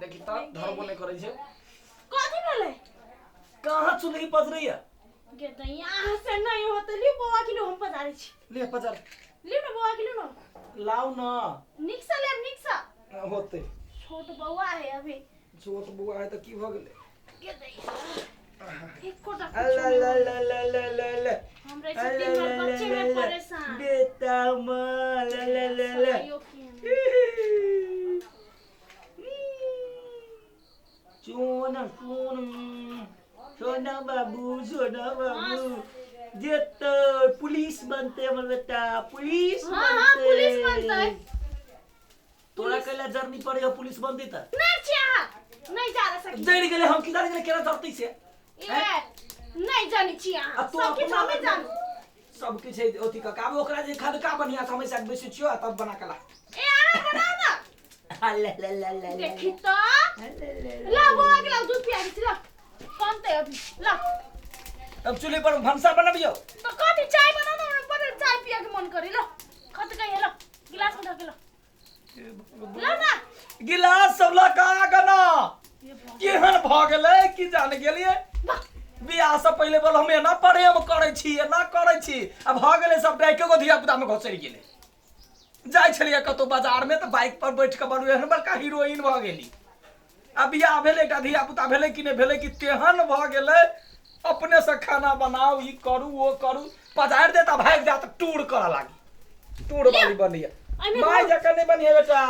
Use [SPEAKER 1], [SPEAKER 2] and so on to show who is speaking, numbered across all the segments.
[SPEAKER 1] देखी त धरबो नहीं करे छे
[SPEAKER 2] कथी भेले
[SPEAKER 1] कहां चुलही पज रही है
[SPEAKER 2] गे त यहाँ से नहीं होते ली बौआ किलो हम पजारे छी
[SPEAKER 1] ले पजर
[SPEAKER 2] ली ना बौआ किलो ना
[SPEAKER 1] लाओ ना
[SPEAKER 2] निक्सा ले निक्सा
[SPEAKER 1] होते
[SPEAKER 2] छोट बौआ है अभी
[SPEAKER 1] छोट बुआ है त की भ गेले
[SPEAKER 2] गे दैया एक कोटा
[SPEAKER 1] अल्ला ला ला ला ला ला ला
[SPEAKER 2] हमरे से दिन भर बच्चे में परेशान
[SPEAKER 1] बेटा मा ला ला ला ला सोना सोना बाबू जेतो पुलिस बनते हमर बेटा पुलिस बनते
[SPEAKER 2] हां पुलिस बनते
[SPEAKER 1] तोरा कला जर्नी पड़े पुलिस बनते त
[SPEAKER 2] नहीं चाह नहीं जा सकी
[SPEAKER 1] जड़ी गेले हम किधर गेले केना धरती से
[SPEAKER 2] ए नहीं जानी छी यहां सब किछ हमें जान
[SPEAKER 1] सब किछ है ओती का काम ओकरा जे खाद का बढ़िया समय से बेसी छियो तब बना कला
[SPEAKER 2] ए आ बना ना
[SPEAKER 1] ला ला ला ला
[SPEAKER 2] देखी तो ला वो आगे ला दूध पिया के ला कौनते अभी ला
[SPEAKER 1] अब चूल्हे पर भंसा बनबियो
[SPEAKER 2] तो कथी चाय बनाना मन पर चाय पिया के मन करी लो खत कहीं लो गिलास में ढके लो ला ना
[SPEAKER 1] गिलास सब ला का गना केहन भ गेलै की जान गेलिए बियाह से पहले बोल हमें ना पढ़े हम करे छी ना करे छी अब भ गेलै सब डाइके को धिया पुता में घोसरी गेलै जाय छलिए कतो बाजार में त बाइक पर बैठ के बनवे हन बड़का हीरोइन भ गेली अब बियाह भेलै ता धिया पुता भेलै कि नै भेलै कि तेहन भ गेलै अपने से खाना बनाओ ई करू वो करू पजार देता भाग जात टूर कर लागी टूर वाली बनिया माय जका नै बनिए बेटा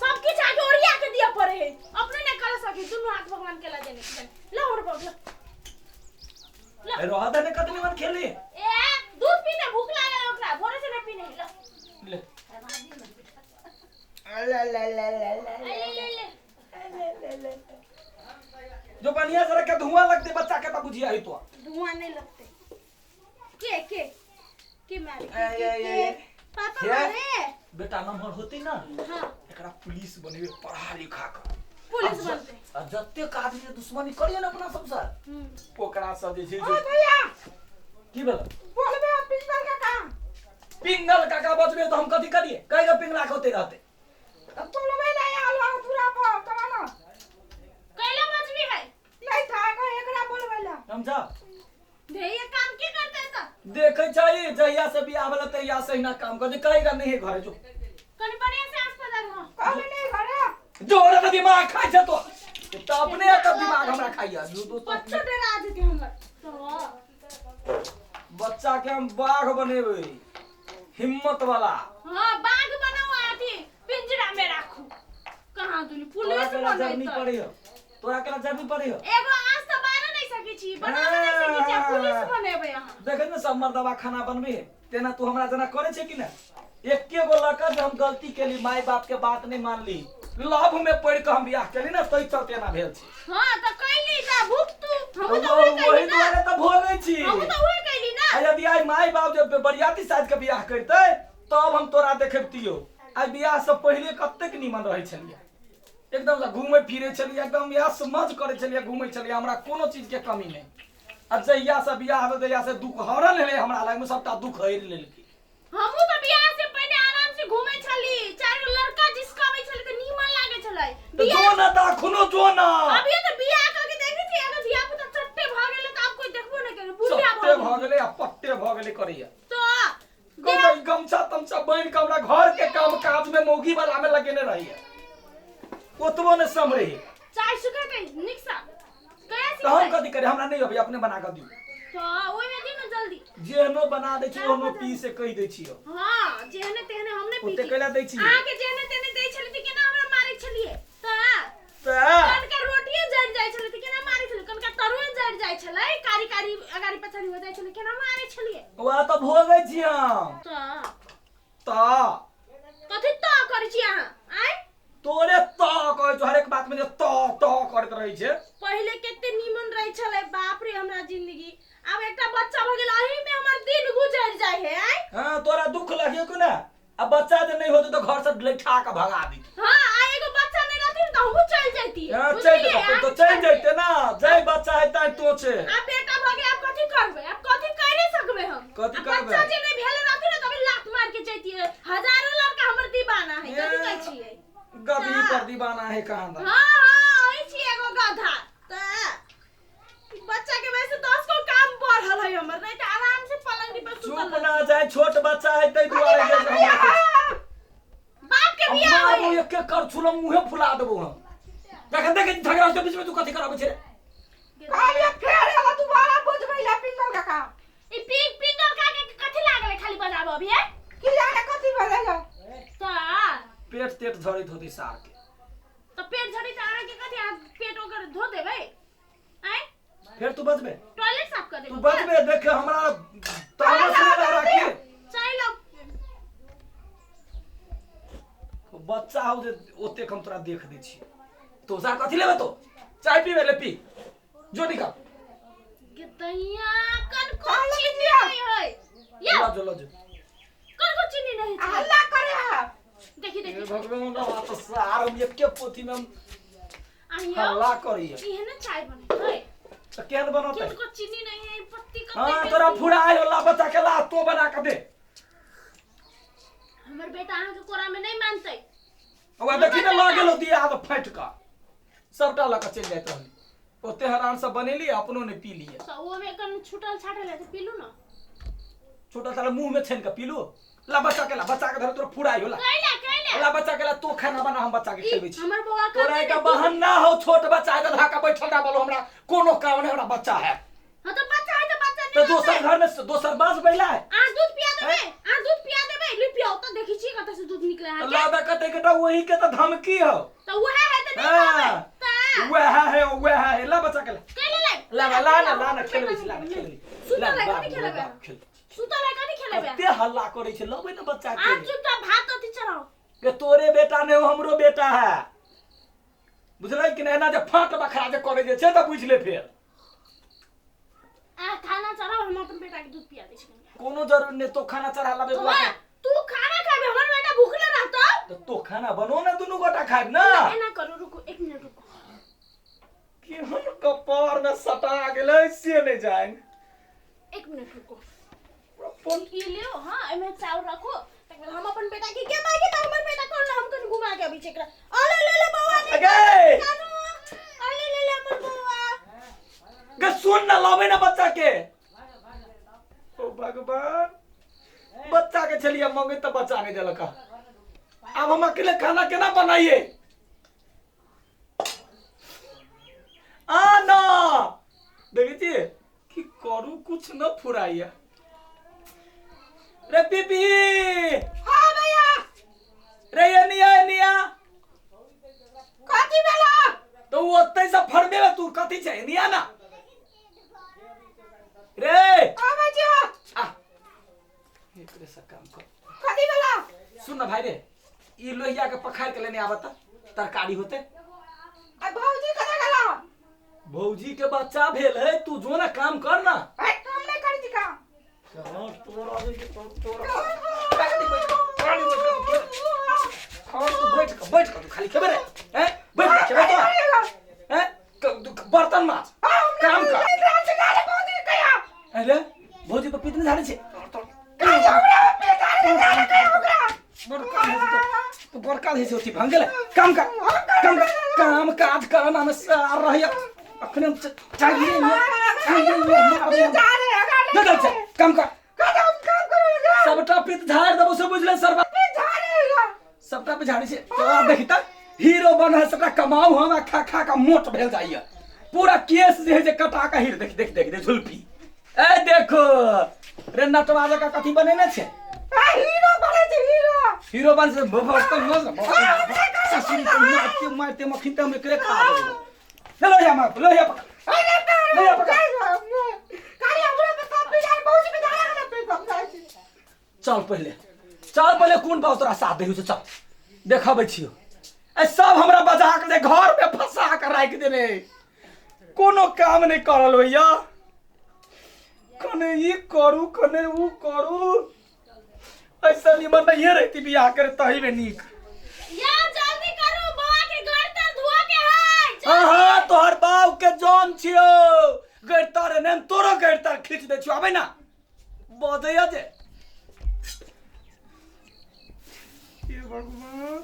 [SPEAKER 2] सब की जाके ओरिया के दिया पड़े है अपने ने कर सके दोनों हाथ भगवान के ला देने ला और बोल
[SPEAKER 1] ला रहा दने कतनी मन खेली
[SPEAKER 2] ए दूध पीने भूख लागल ओकरा भोरे से न पीने ला
[SPEAKER 1] ले ला ला ला ला
[SPEAKER 2] ले
[SPEAKER 1] जो बढ़िया जरा के धुआं लगते बच्चा के त बुझिया है तो
[SPEAKER 2] धुआं नहीं लगते के मारे
[SPEAKER 1] के
[SPEAKER 2] पापा मारे
[SPEAKER 1] बेटा नंबर होती ना
[SPEAKER 2] हां
[SPEAKER 1] एकरा पुलिस बनेबे पढ़ा लिखा कर
[SPEAKER 2] पुलिस बनते
[SPEAKER 1] जत्ते आदमी से दुश्मनी करिए ना अपना सब सर ओकरा सब जे छै
[SPEAKER 2] ओ भैया
[SPEAKER 1] की भेल
[SPEAKER 2] बोलबे पिंगल का काम
[SPEAKER 1] पिंगल काका बचबे तो हम कथि करिए कहियो पिंगला होते रहते
[SPEAKER 2] अब तो लबे नहीं आलो पूरा पर तमाना कैला बचबी है नहीं था को एकरा बोलबेला
[SPEAKER 1] हम जा
[SPEAKER 2] भैया काम की करते है
[SPEAKER 1] देखे चाहिए जहिया से बियाह वाला तहिया से ना काम कर कहेगा नहीं है घरे जो
[SPEAKER 2] कनी बढ़िया से अस्पताल में कहले नहीं घरे
[SPEAKER 1] जोरे तो दिमाग खाइ छ तो अपने का दिमाग हमरा खाइया दो
[SPEAKER 2] बच्चा डरा देते हमर तो
[SPEAKER 1] बच्चा के हम बाघ बनेबे हिम्मत वाला
[SPEAKER 2] हां बाघ बनाओ आथी पिंजरा में राखू कहां दुनी पुलिस
[SPEAKER 1] जर्नी पड़े हो तोरा केना जर्नी पड़े हो
[SPEAKER 2] एगो आज तो बारे नहीं सकी छी बना नहीं सकी छी पुलिस बनेबे यहां
[SPEAKER 1] देखे न सब मर्दवा खाना बनबे तेना तू हमरा जना करे छे कि ना एके गो लड़का जे हम गलती केली माय बाप के बात नहीं मान ली लव में पड़ के हम बियाह केली ना तई चलते ना भेल छी
[SPEAKER 2] हां त कैली त भूख तू हम तो
[SPEAKER 1] वही दुआरे त भोगै छी
[SPEAKER 2] हम तो वही कैली ना
[SPEAKER 1] यदि आई माय बाप जब बरियाती साज के बियाह करते तब हम तोरा देखबतियो आई बियाह से पहले कतेक निमन रहे छलिए एकदम से घूमे फिरे छलिए एकदम या समझ करे छलिए घूमे छलिए हमरा कोनो चीज के कमी नहीं अब जहिया से बियाह हो जहिया से दुख हरल ले हमरा लाग में सबटा दुख हर लेलकी
[SPEAKER 2] हमहु त बियाह से पहले आराम से घूमे छली चार लड़का जिसका में छली त नीमन लागे छलै
[SPEAKER 1] जो ना ता खुनो जो ना
[SPEAKER 2] अब ये तो बियाह करके देखी थी अगर धिया पुता चट्टे भ गेले त आप कोई देखबो नहीं करे बुढ़िया
[SPEAKER 1] चट्टे भ गेले आ पट्टे भ गेले करिया
[SPEAKER 2] तो
[SPEAKER 1] गमछा तमछा बांध के हमरा घर के काम काज में मौगी वाला में लगेने रहिए ओतबो ने समरे
[SPEAKER 2] चाय सुखा के निक्सा कैसे
[SPEAKER 1] तो हम कथि करे हमरा नहीं अभी अपने बना के दियो
[SPEAKER 2] तो ओइ में दिन जल्दी
[SPEAKER 1] जेहनो बना दे छी ओनो पी से कह दे छियो
[SPEAKER 2] हां जेहने तेहने हमने पी
[SPEAKER 1] ओते कैला दे छी
[SPEAKER 2] आके जेहने तेहने दे छली त केना हमरा मारे छलिए
[SPEAKER 1] त
[SPEAKER 2] कन का रोटिए जड़ जाय छले त केना मारे छले कन का तरुए जड़ जाय छले कारी कारी अगारी पछाड़ी हो जाय छले केना मारे छलिए
[SPEAKER 1] वा त भोगै छी हम त
[SPEAKER 2] कथि त करै छी अहाँ आइ
[SPEAKER 1] तोरे त कहै छ हर एक बात में त करत रहै छै
[SPEAKER 2] पहले केते नीमन रहै छले बाप रे हमरा जिंदगी अब एकटा बच्चा भ गेल अही में हमर दिन गुजर जाय है आइ
[SPEAKER 1] हां तोरा दुख लगे को ना अब बच्चा जे नहीं होते तो घर से लठा के भगा दी
[SPEAKER 2] हां आ एगो बच्चा नहीं रहती त हमहु चल जाती
[SPEAKER 1] चल तो चल जैते ना जय बच्चा है ताई तो छे
[SPEAKER 2] अब बेटा भ गए अब कथि करबे अब कथि करे सकबे हम
[SPEAKER 1] कथि करबे
[SPEAKER 2] बच्चा जे नहीं भेले रहती ना तबे लात मार के जैती हजारों लड़का हमर दीवाना है
[SPEAKER 1] दीवाना है कहां दा
[SPEAKER 2] हां हां आई छी एगो गाधा त बच्चा के वजह से 10 को काम बढ़ल है हमर नहीं त आराम से पलंग पर सुतल
[SPEAKER 1] चुप ना जाए छोट बच्चा है तै दुआरे जे हम
[SPEAKER 2] बाप के बियाह
[SPEAKER 1] मारो
[SPEAKER 2] होई
[SPEAKER 1] एक कर छुलो मुंहे फुला देबो हम देख झगड़ा के बीच में तू कथि कराबै छे
[SPEAKER 2] खाली फेर एला दोबारा बुझबै ला पिंगल काका ई पिंगल काका के कथि लागल खाली बजाबो अभी है की जाने कथि बजायो त
[SPEAKER 1] पेट तेट झड़ित होती सार के
[SPEAKER 2] तो पेट झड़ी त आरा के कथि पेट ओकर धो देबै हैं
[SPEAKER 1] फिर तू बचबे
[SPEAKER 2] टॉयलेट साफ कर दे
[SPEAKER 1] तू बचबे देख हमरा तामस में राखी
[SPEAKER 2] चलो
[SPEAKER 1] बच्चा हो जे ओते हम तोरा देख दै छी तो जा कथि लेबे तो चाय पीबे ले पी जो निकाल
[SPEAKER 2] कितैया कन को चीनी नहीं है या
[SPEAKER 1] लो जो
[SPEAKER 2] कन को चीनी नहीं है
[SPEAKER 3] हल्ला करे है
[SPEAKER 2] देखी
[SPEAKER 1] हे
[SPEAKER 2] देखी
[SPEAKER 1] भगवान रा तो सार हम एक के पोथी में
[SPEAKER 2] आइयो
[SPEAKER 1] हल्ला करिए
[SPEAKER 2] ये ना चाय बने है
[SPEAKER 1] तो केन बनत है
[SPEAKER 2] किनको चीनी नहीं है पत्ती का
[SPEAKER 1] हां तोरा फुड़ा आयो ला बच्चा के ला तो बना के दे
[SPEAKER 2] हमर बेटा आहा के कोरा में नहीं मानते
[SPEAKER 1] अब देखी ना लग गेलो दिया आब फट का सबटा लग के चल जात रहली ओते हरान सब बनेली अपनो ने पी लिए
[SPEAKER 2] तो वो में कन छुटल छाटल है तो पीलू ना
[SPEAKER 1] छोटा साला मुंह में छेन के पीलू ला बच्चा के धर तोरा फुड़ा आयो ला
[SPEAKER 2] कैला
[SPEAKER 1] ला बच्चा के ला तो खाना बना हम बच्चा के खिलबै छी
[SPEAKER 2] हमर बौआ
[SPEAKER 1] तोरा का बहन ना हो छोट बच्चा है धाका बैठल ना बोलो हमरा कोनो काम नहीं हमरा बच्चा है
[SPEAKER 2] हां तो बच्चा है तो बच्चा
[SPEAKER 1] तो
[SPEAKER 2] नहीं
[SPEAKER 1] दोसर घर में दोसर बास बैला है
[SPEAKER 2] आ दूध पिया देबे ली पियो तो देखी छी कत से दूध निकले है
[SPEAKER 1] ला दा कते केटा वही के तो धमकी हो
[SPEAKER 2] तो वह है तो नहीं
[SPEAKER 1] वह है ला बच्चा के
[SPEAKER 2] कैले
[SPEAKER 1] ला ना खेलबै छी ला खेलबै
[SPEAKER 2] सुता ला कथि खेलबे सुता ला कथि खेलबे
[SPEAKER 1] ते हल्ला करे छै लबै ना बच्चा के
[SPEAKER 2] आज चुपटा भात अथि चढ़ाओ
[SPEAKER 1] के तोरे बेटा ने हमरो बेटा है बुझलै कि ना जे फाट बखरा जे करे जे छै त बुझ ले फिर
[SPEAKER 2] आ खाना चढ़ाओ हम अपन बेटा के दूध पिया दे छी
[SPEAKER 1] कोनो जरूर ने तो खाना चढ़ा लाबे
[SPEAKER 2] तो
[SPEAKER 1] बुआ
[SPEAKER 2] तू खाना खाबे हमर बेटा भूखले रहतो
[SPEAKER 1] तो खाना बनो ना दुनु गोटा खाब ना
[SPEAKER 2] एना करो रुको 1 मिनट रुको
[SPEAKER 1] केहन कपार में सटा गेलै से नहीं जाए
[SPEAKER 2] 1 मिनट रुको
[SPEAKER 1] अपन
[SPEAKER 2] ई लियो हां एमे चाउर रखो हम अपन बेटा के के मांगे त हमर बेटा कोन हम कन घुमा के अभी चेकरा अले ले बौआ
[SPEAKER 1] अगे
[SPEAKER 2] अले ले हमर बौआ
[SPEAKER 1] गे सुन ना लावे ना बच्चा के ओ भगवान बच्चा के चलिए मांगे तो बच्चा नहीं देलका अब हम अकेले खाना केना बनाइए आ ना देखिए कि करू कुछ न फुराइए रे पीपी
[SPEAKER 3] हां भैया
[SPEAKER 1] रे ये निया
[SPEAKER 3] कथि भेला
[SPEAKER 1] तो वो ओते से फरबे में तू कथि छै निया ना रे
[SPEAKER 3] हां भैया
[SPEAKER 1] आ एकरे से काम कर
[SPEAKER 3] कथि भेला
[SPEAKER 1] सुन ना भाई रे ई लोहिया के पखार के लेने आवता तरकारी होते
[SPEAKER 3] आ भौजी कने गेला
[SPEAKER 1] भौजी के बच्चा भेल है तू जो ना काम कर ना
[SPEAKER 3] ए काम नहीं करी छी काम
[SPEAKER 1] कहां तोरा आवे के तोरा बैठ कर तू खाली खेबे रे हैं बैठ के खेबे तो हैं बर्तन माज काम कर अरे भौजी पर पितने झाड़े छे तो बड़का है होती भांग गेले काम काज करना में सार रही अखने चाहिए काम कर सबटा पित झाड़ देबो से बुझले सरबा सबटा पे झाड़ी से तो देखी त हीरो बन है सबटा कमाऊ हम खा खा का मोट भेल जाइए पूरा केस जे है जे कटा का हीर देख झुलपी ए देखो रे नटवाजा का कथी बनेने छे
[SPEAKER 3] हीरो बने छी
[SPEAKER 1] हीरो बन से बर्तन मारते मखिन ते हम एकरे खा देबो लो या पकड़ चल पहले कौन बात तोरा साथ देहु चल देखाबै छियो ए सब हमरा बजा के घर में फंसा के राख देने कोनो काम नहीं करल भैया कने ई करू कने ऊ करू ऐसा निमन नहीं रहती बियाह करे तही में नीक
[SPEAKER 2] या जल्दी करो बौआ के घर तर धुआ के है
[SPEAKER 1] हां तोहर बाऊ के जान छियो गरतर ने तोरो गरतर खींच दे छियो आबे ना बजैया जे ये भगवान